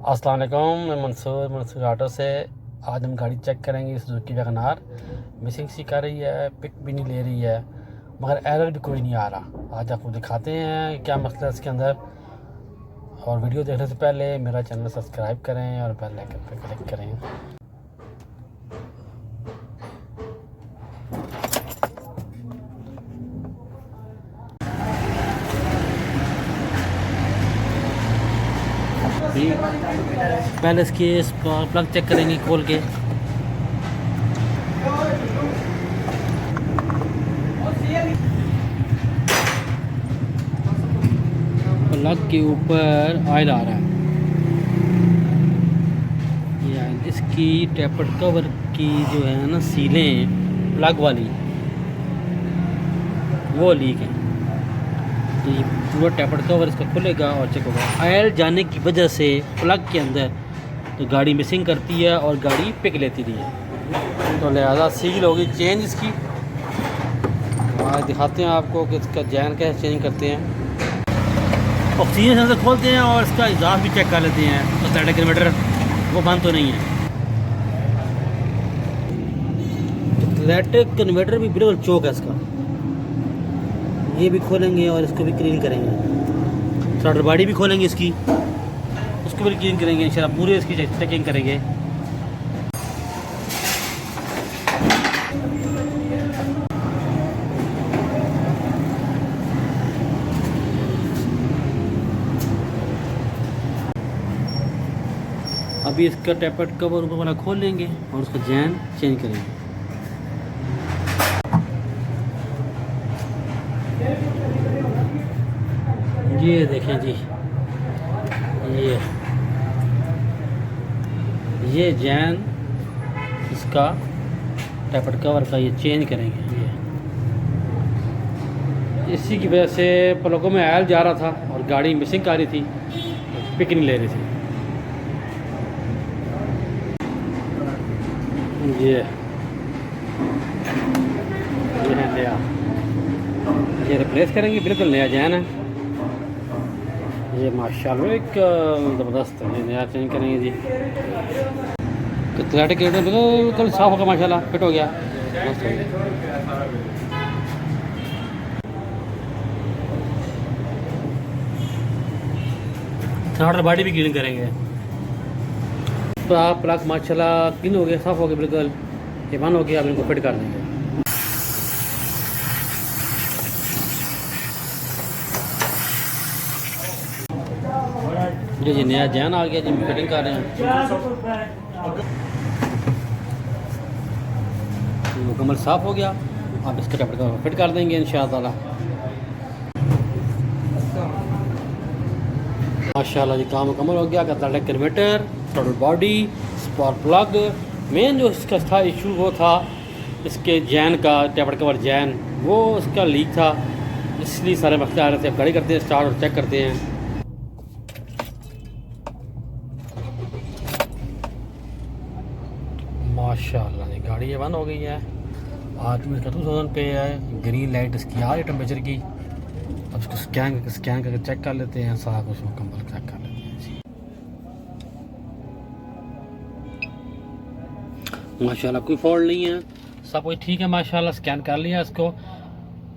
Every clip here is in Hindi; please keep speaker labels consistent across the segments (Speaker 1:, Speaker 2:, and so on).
Speaker 1: अस्सलाम वालेकुम, मैं मंसूर ऑटो से। आज हम गाड़ी चेक करेंगे। सुजुकी वैगन आर मिसिंग सी कर रही है, पिक भी नहीं ले रही है, मगर एरर भी कोई नहीं आ रहा। आज आपको दिखाते हैं क्या मसला है इसके अंदर। और वीडियो देखने से पहले मेरा चैनल सब्सक्राइब करें और बेल आइकन पर क्लिक करें। पहले इसके प्लग चेक करेंगे खोल के। प्लग के ऊपर ऑयल आ रहा है, या इसकी टेपर्ड कवर की जो है ना सीलें प्लग वाली वो लीक है। तो ये पूरा टेपर्ड कवर इसका खुलेगा और चेक होगा। ऑयल जाने की वजह से प्लग के अंदर तो गाड़ी मिसिंग करती है और गाड़ी पिक लेती नहीं है, तो लिहाजा सील होगी चेंज इसकी। आज दिखाते हैं आपको कि इसका जैन कैसे चेंज करते हैं। ऑक्सीजन सेंसर खोलते हैं और इसका एग्जॉस्ट भी चेक कर लेते हैं, तो स्टैटिक किलोमीटर वो बंद तो नहीं है। इलेक्ट्रिक कन्वर्टर भी बिल्कुल चौक है इसका। ये भी खोलेंगे और इसको भी क्लीन करेंगे। स्टार्टर बॉडी भी खोलेंगे इसकी, उसको भी क्लीन करेंगे इंशाल्लाह। पूरे इसकी चेकिंग करेंगे। अभी इसका टेपर्ड कवर ऊपर वाला खोल लेंगे और उसका जैन चेंज करेंगे। ये देखें जी, ये जैन इसका टेपर्ड कवर का ये चेंज करेंगे। ये इसी की वजह से प्लगों में ऑयल जा रहा था और गाड़ी मिसिंग आ रही थी, पिक नहीं ले रही थी। ये है नया, ये रिप्लेस करेंगे, बिल्कुल नया जैन है ये माशाल्लाह, एक ज़बरदस्त है। ये नया चेंज करेंगे जी। क्लैरिटी के बिल्कुल साफ़ होगा माशाल्लाह, फिट हो गया, मस्त हो गया। स्टार्टर बॉडी भी क्लीन करेंगे। तो आप प्लग माशाल्लाह क्लीन हो गया, साफ़ हो गया, बिल्कुल ये बंद हो गया। आप इनको फिट कर देंगे। जी नया जैन आ गया जी, फिटिंग कर रहे हैं। मुकम्मल साफ़ हो गया। आप इसके टेपर्ड कवर फिट कर देंगे इंशाअल्लाह। माशाल्लाह जी काम मुकम्मल हो गया। Electric converter, total body, spark plug. Main जो इसका था इशू वो था इसके जैन का, टेपर्ड कवर जैन वो इसका लीक था, इसलिए सारे मसले आ रहे थे। अब गाड़ी करते हैं स्टार्ट और चेक करते हैं। माशाल्लाह जी गाड़ी ये बंद हो गई है। आदमी इसका 2000 पे है। ग्रीन लाइट इसकी आ रही टेम्परेचर की। अब इसको स्कैन करके चेक कर लेते हैं, सारा कुछ मुकम्मल चेक कर लेते हैं जी। माशाल्लाह कोई फॉल्ट नहीं है, सब कुछ ठीक है माशाल्लाह। स्कैन कर लिया इसको।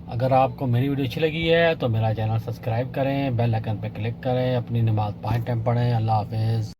Speaker 1: अगर आपको मेरी वीडियो अच्छी लगी है तो मेरा चैनल सब्सक्राइब करें, बेल आइकन पर क्लिक करें, अपनी नमाज 5 टाइम पढ़ें। अल्लाह हाफिज़।